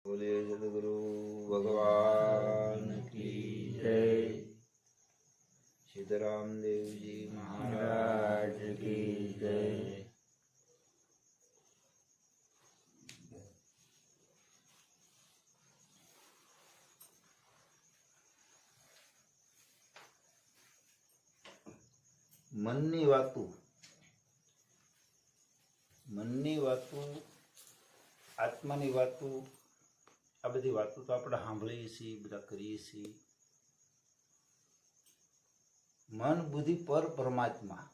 बोले सदगुरु भगवान की जय। सीताराम देव जी महाराज की जय। મનની વાતું આત્માની વાતું આ બધી વાતો તો આપણે સાંભળીએ છીએ, બધા કરીએ છીએ. મન બુદ્ધિ પર પરમાત્મા,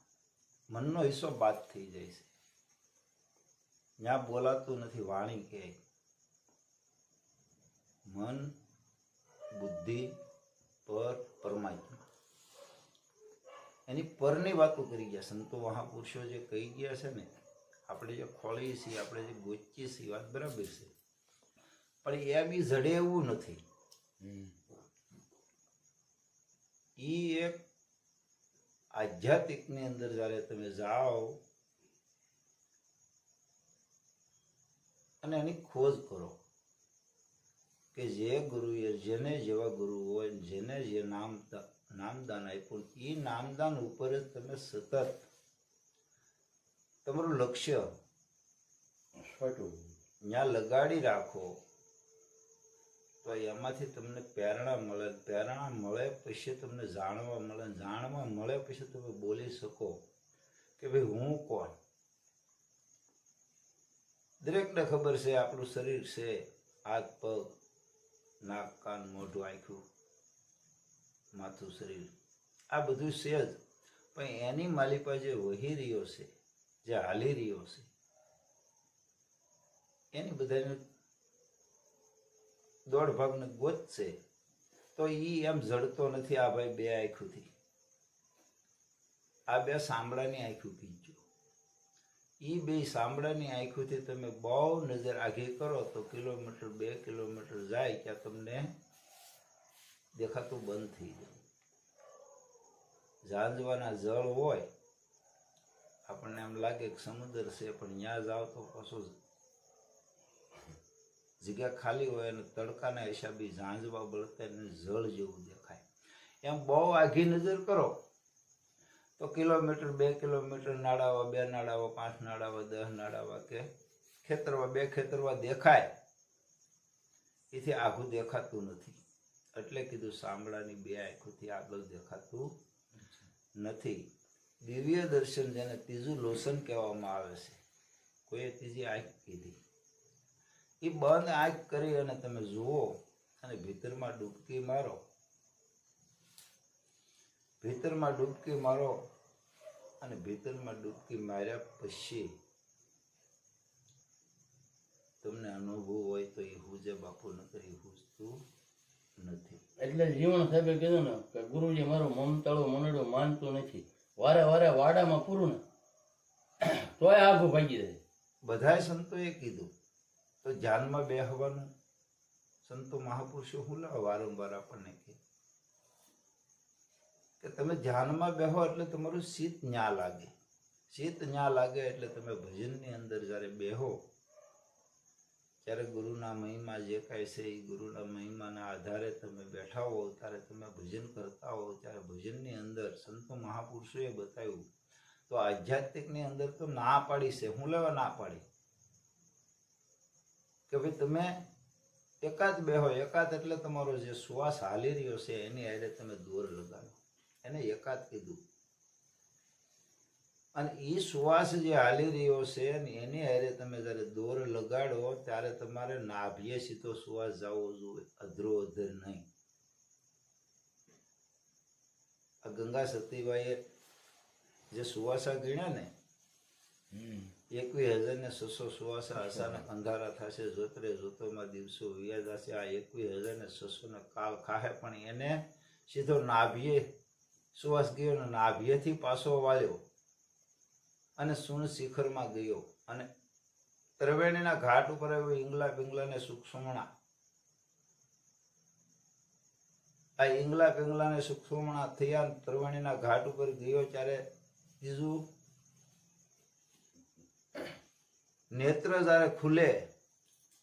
મનનો હિસ્સો બાદ થઈ જાય છે. ત્યાં બોલાતું નથી વાણી કે મન બુદ્ધિ પર પરમાત્મા, એની પરની વાતો કરી ગયા સંતો મહાપુરુષો જે કહી ગયા છે ને, આપણે જે ખોળીએ છીએ, આપણે જે ગોચીએ છીએ, વાત બરાબર છે, પણ એ બી જડે એવું નથી. એ એક આધ્યાત્મિકની અંદર જ્યારે તમે જાઓ અને એની ખોજ કરો કે જે ગુરુએ જેને જેવા ગુરુ હોય, જેને જે નામદાન આપ્યું, એ નામદાન ઉપર જ તમે સતત તમારું લક્ષ્ય ત્યાં લગાડી રાખો તો એમાંથી તમને પ્રેરણા મળે. પ્રેરણા મળે પછી તમને જાણવા મળે, જાણવા મળે પછી તમે બોલી શકો કે ભાઈ હું કોણ. દરેકને ખબર છે આપણું શરીર છે, હાથ પગ નાક કાન મોઢું આંખું માથું શરીર આ બધું છે જ, પણ એની માલિપા જે વહી રહ્યો છે, જે હાલી રહ્યો છે, એની બધાને દોઢ ભાગને ગોતશે તો એ એમ જડતો નથી. આ ભાઈ બે આંખુંથી, આ બે સાંભળાની આંખું કીજો, એ બે સાંભળાની આંખોથી તમે બહુ નજર આઘી કરો તો કિલોમીટર 2 કિલોમીટર જાય ત્યાં તમને દેખાતું બંધ થઈ જાય. ઝાંઝવાના જળ હોય, આપણને એમ લાગે કે સમુદ્ર છે, પણ ત્યાં જાઓ તો પાછું જગ્યા ખાલી હોય અને તડકાના હિસાબે ઝાંઝવા બળતા જળ જેવું દેખાય. એમ બહુ આઘી નજર કરો તો કિલોમીટર 2 કિલોમીટર નાડાવા, 2 નાડાવા, 5 નાડાવા, 10 નાડાવા કે ખેતરવા 2 ખેતરવા દેખાય, એથી આઘું દેખાતું નથી. એટલે કીધું સાંભળાની 2 આંખોથી આગળ દેખાતું નથી. દિવ્ય દર્શન જેને ત્રીજું લોસન કહેવામાં આવે છે, કોઈએ ત્રીજી આંખ કીધી. એ બંધ આંખ કરી અને તમે જુઓ અને ભીતરમાં ડૂબકી મારો, ભીતરમાં ડૂબકી મારો અને ભીતરમાં ડૂબકી માર્યા પછી તમને અનુભવ હોય તો એ હુજે બાપુ ન કરી હુજતું નથી. એટલે જીવન સાહેબે કીધું ને કે ગુરુજી મારું મમતાળું મનડું માનતું નથી, વારે વારે વાડામાં પૂરું ને તોય આઘું ભાગી જાય. બધાય સંતોએ કીધું તો ધ્યાનમાં બેહવાનું સંતો મહાપુરુષો હું વારંવાર આપણને કહે કે તમે ધ્યાનમાં બેહો એટલે તમારું શીત ન્યા લાગે. શીત ન્યા લાગે એટલે તમે ભજનની અંદર જ્યારે બેહો ત્યારે ગુરુના મહિમા જે કાંઈ છે એ ગુરુના મહિમાના આધારે તમે બેઠા હો, ત્યારે તમે ભજન કરતા હો, ત્યારે ભજનની અંદર સંતો મહાપુરુષોએ બતાવ્યું તો આધ્યાત્મિકની અંદર તો ના પાડી છે. હું લેવા ના પાડી કે ભાઈ તમે એકાદ બેહો. એકાદ એટલે તમારો જે શ્વાસ હાલી રહ્યો છે એની આડે તમે દોર લગાડો, એને એકાદ કીધું. અને એ શ્વાસ જે હાલી રહ્યો છે એની હારે તમે જ્યારે દોર લગાડો ત્યારે તમારે નાભીએ સીધો શ્વાસ જવો જોઈએ, અધરો અધર નહીં. આ ગંગા સતીબાઈએ જે સુવાસા ગણ્યા ને 21,600 સુવાસા અચાનક અંધારા થશે, જોતરે જોતોમાં દિવસો વ્યા જશે. આ 21,600 કાળ ખાહે, પણ એને સીધો નાભીએ શ્વાસ ગયો ને નાભીએથી પાછો વાળ્યો અને સુણ શિખરમાં ગયો. અને ત્રિવેણીના ઘાટ ઉપર આવ્યો. ઈંગલા પિંગલાને સુક્ષમણા, આ ઈંગલા પિંગલાને સુક્ષમણા થયા ત્રિવેણીના ઘાટ ઉપર ગયો ત્યારે ત્રીજું નેત્ર જ્યારે ખુલે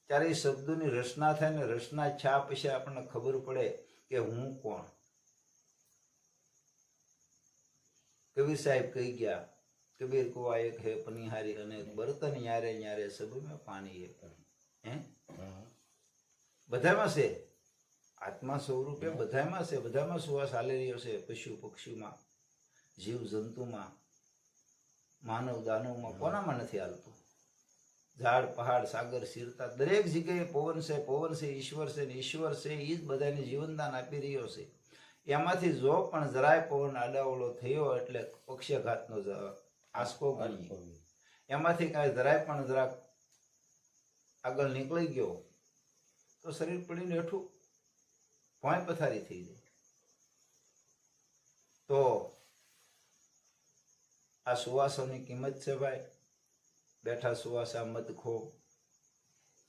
ત્યારે એ શબ્દોની રચના થાય ને રચના છા પછી આપણને ખબર પડે કે હું કોણ. કબીર સાહેબ કહી ગયા, કબીર કુવા એક હે પનિહારી અને બર્તન ન્યારે ન્યારે સબ મેં પાણી એક. હે બધામાં છે આત્મા સ્વરૂપે, બધામાં છે, બધામાં સુવાસ હાલી રહ્યો છે. પશુ પક્ષીમાં, જીવ જંતુમાં, માનવ દાનવમાં, કોનામાં નથી હાલતું? ઝાડ પહાડ સાગર શીરતા દરેક જગ્યાએ પવન છે, પવન છે, ઈશ્વર છે, ને ઈશ્વર છે એ જ બધાને જીવનદાન આપી રહ્યો છે. એમાંથી જો પણ જરાય પવન આડાવડો થયો એટલે પક્ષાઘાતનો આંસકો ગણી, એમાંથી કાંઈ જરાય પણ જરાક આગળ નીકળી ગયો તો શરીર પડીને હેઠું ભોંય પથારી થઈ જાય. તો આ સુવાસોની કિંમત છે ભાઈ. बैठा सुवासा मत खो,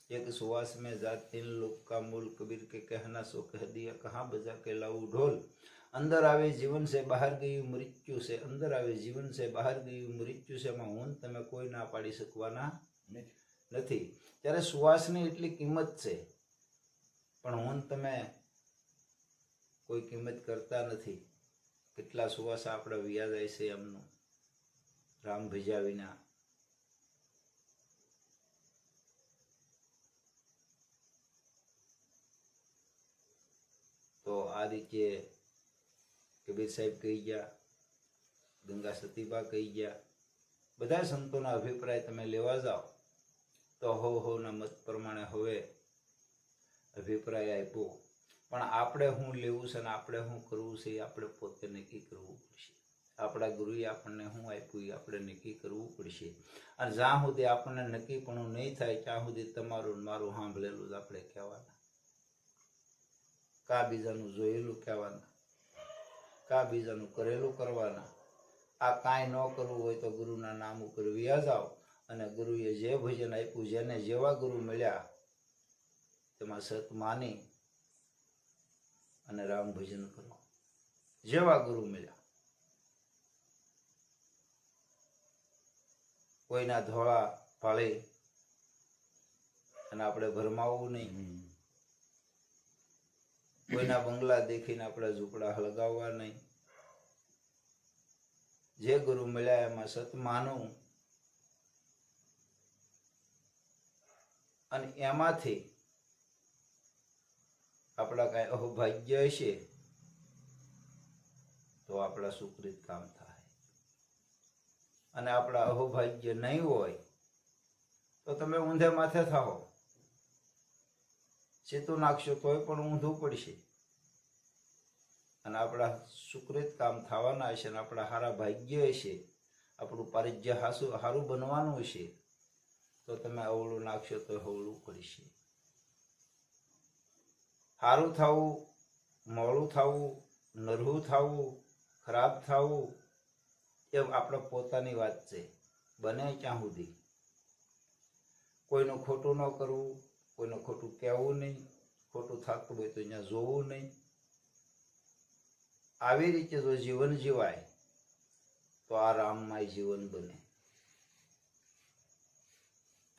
एक सुवास में जात तीन लोग का मूल, कबीर के कहना सो कह दिया, कहाँ बजा के लाऊं ढोल. अंदर आवे जीवन से बाहर गई मृत्यु से, अंदर आवे जीवन से बाहर गई मृत्यु से માં હું તમે કોઈ ના પાડી શકવાના નથી. ત્યારે સુવાસની એટલી કિંમત છે પણ હું તમે કોઈ કિંમત કરતા નથી. કેટલા સુવાસ આપણે વ્યા જાય છે એમનું રામ ભીજા વિના. તો આ રીતે કબીર સાહેબ કહી ગયા, ગંગા સતીબા કહી ગયા, બધા સંતોના અભિપ્રાય તમે લેવા જાઓ તો હોના મત પ્રમાણે હવે અભિપ્રાય આપ્યો. પણ આપણે શું લેવું છે ને આપણે શું કરવું છે એ આપણે પોતે નક્કી કરવું પડશે. આપણા ગુરુએ આપણને શું આપ્યું એ આપણે નક્કી કરવું પડશે. અને જ્યાં સુધી આપણને નક્કીપણું નહીં થાય ત્યાં સુધી તમારું મારું સાંભળેલું જ આપણે કહેવાના, કા બીજાનું જોયેલું કહેવાના, કા બીજાનું કરેલું કરવાના. આ કાંઈ ન કરવું હોય તો ગુરુના નામ ઉપર વ્યા જાઓ અને ગુરુએ જે ભજન આપ્યું, જેને જેવા ગુરુ મળ્યા તેમાં સત માની અને રામ ભજન કરો. જેવા ગુરુ મળ્યા, કોઈના ધોળા પાળી અને આપણે ભરમાવવું નહીં, કોઈના બંગલા દેખીને આપણે ઝૂંપડા હળગાવવા નહીં. જે ગુરુ મળ્યા એમાં સત માનવું અને એમાંથી આપણા કાંઈ અહોભાગ્ય હશે તો આપણા સુકૃત કામ થાય. અને આપણા અહોભાગ્ય નહીં હોય તો તમે ઊંધે માથે થાઓ, ચેતું નાખશો તોય પણ ઊંધું પડશે. અને આપણા સુકૃત કામ થવાના હશે, અને આપણા સારા ભાગ્ય હશે, આપણું પારિજ્ય સારું બનવાનું હશે, તો તમે અવળું નાખશો તો હવળું પડશે. સારું થવું, મોડું થવું, નરહું થવું, ખરાબ થવું એ આપણે પોતાની વાત છે. બને ક્યાં સુધી કોઈનું ખોટું ન કરવું, કોઈનું ખોટું કહેવું નહીં, ખોટું થતું હોય તો અહીંયા જોવું નહીં. આવી રીતે જો જીવન જીવાય તો આ રામમય જીવન બને.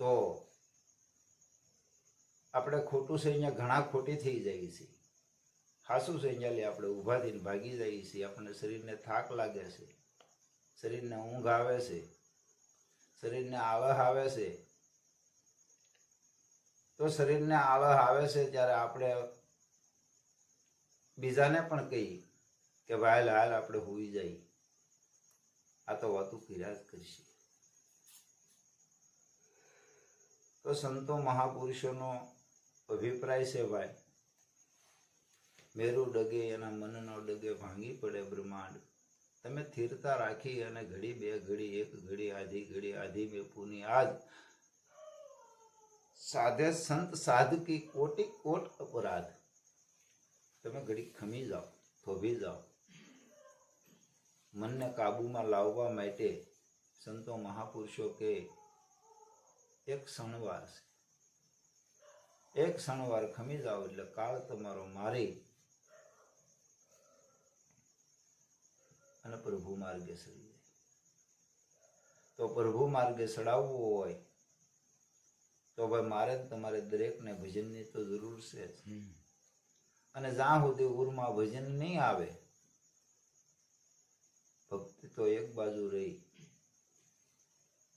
તો આપણે ખોટું છે અહીંયા ઘણા ખોટી થઈ જાય છે, હાસું છે અહીંયા લે આપણે ઊભા થઈને ભાગી જઈએ છીએ. આપણને શરીરને થાક લાગે છે, શરીરને ઊંઘ આવે છે, શરીરને આળસ આવે છે. તો શરીરને આળસ આવે છે ત્યારે આપણે બીજાને પણ કહીએ કે ભાઈ હાલ આપણે હોઈ જાય. આ તો વાતું કર્યા જ કરશે. તો સંતો મહાપુરુષોનો અભિપ્રાય છે ભાઈ, મેરુ ડગે એના મનનો ડગે ભાંગી પડે બ્રહ્માંડ. તમે સ્થિરતા રાખી અને ઘડી બે ઘડી એક ઘડી આધી મેપુની આજ સાધે સંત સાધકી કોટી કોટ અપરાધ. તમે ઘડી ખમી જાઓ, થોભી જાઓ. મનને કાબુમાં લાવવા માટે સંતો મહાપુરુષો કે એક ક્ષણવાર છે, એક ક્ષણવાર ખમી જાઓ એટલે કાળ તમારો મારી અને પ્રભુ માર્ગે સડી જાય. તો પ્રભુ માર્ગે સડાવવું હોય તો ભાઈ મારે ને તમારે દરેકને ભજનની તો જરૂર છે જ. અને જ્યાં સુધી ઉરમાં ભજન નહીં આવે, ભક્તિ તો એક બાજુ રહી,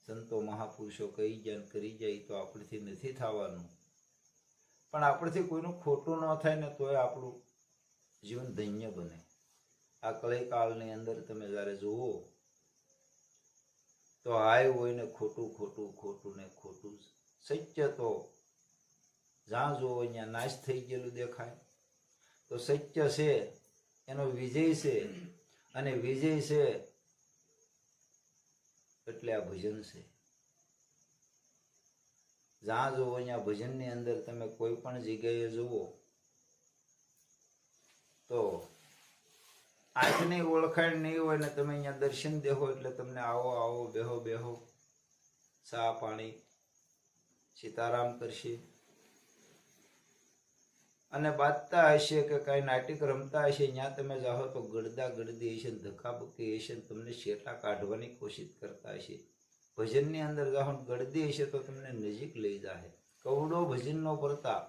સંતો મહાપુરુષો કહી જાય ને કરી જાય તો આપણથી નથી થવાનું. પણ આપણથી કોઈનું ખોટું ન થાય ને તોય આપણું જીવન ધન્ય બને. આ કળીકાળની અંદર તમે જ્યારે જુઓ તો હાય હોય ને ખોટું ખોટું ખોટું ને ખોટું. સત્ય તો જ્યાં જુઓ અહીંયા નાશ થઈ ગયેલું દેખાય. તો સત્ય છે એનો વિજય છે, અને વિજય છે એટલે આ ભજન છે. જ્યાં જુઓ અહીંયા ભજનની અંદર તમે કોઈ પણ જગ્યાએ જુઓ તો આંખની ઓળખાણ નહીં હોય ને તમે અહીંયા દર્શન દેહો એટલે તમને આવો આવો બેહો બેહો, ચા પાણી સીતારામ કરશે. અને બાજતા હશે કે કઈ નાટક રમતા હશે, ત્યાં તમે જાઓ તો ગળદા ગળદી હશે, ધક્કાબુક્કી હશે, તમને શેટા કાઢવાની કોશિશ કરતા હશે. ભજનની અંદર જાઓ ગળદી હશે તો તમને નજીક લઈ જાય. કવડો ભજનનો પ્રતાપ,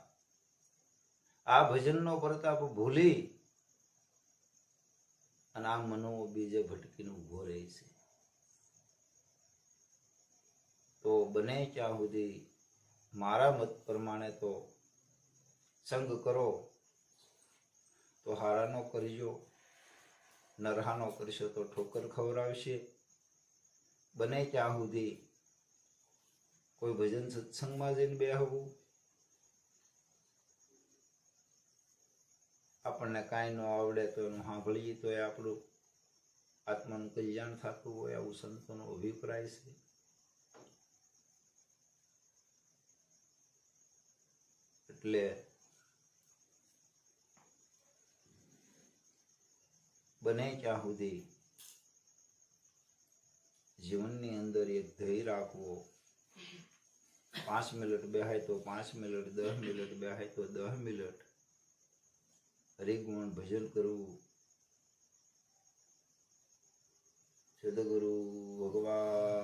આ ભજનનો પ્રતાપ ભૂલી અને આ મનો બીજે ભટકીને ઉભો રહે છે. તો બને ત્યાં સુધી મારા મત પ્રમાણે તો સંગ કરો તો હારાનો કરજો, નરહાનો કરશો તો ઠોકર ખવડાવશે. બને ત્યાં સુધી કોઈ ભજન સત્સંગમાં જઈને બેહવું. આપણને કાંઈ ન આવડે તો એનું સાંભળીએ તો એ આપણું આત્માનું કલ્યાણ થતું હોય, આવું સંતોનો અભિપ્રાય છે. એટલે બને ત્યાં સુધી જીવનની અંદર એક ધ્યેય રાખવો. 5 મિનિટ બેહાય તો 5 મિનિટ, 10 મિનિટ બેહાય તો 10 મિનિટ હરિગુણ ભજન કરવું. સદગુરુ ભગવાન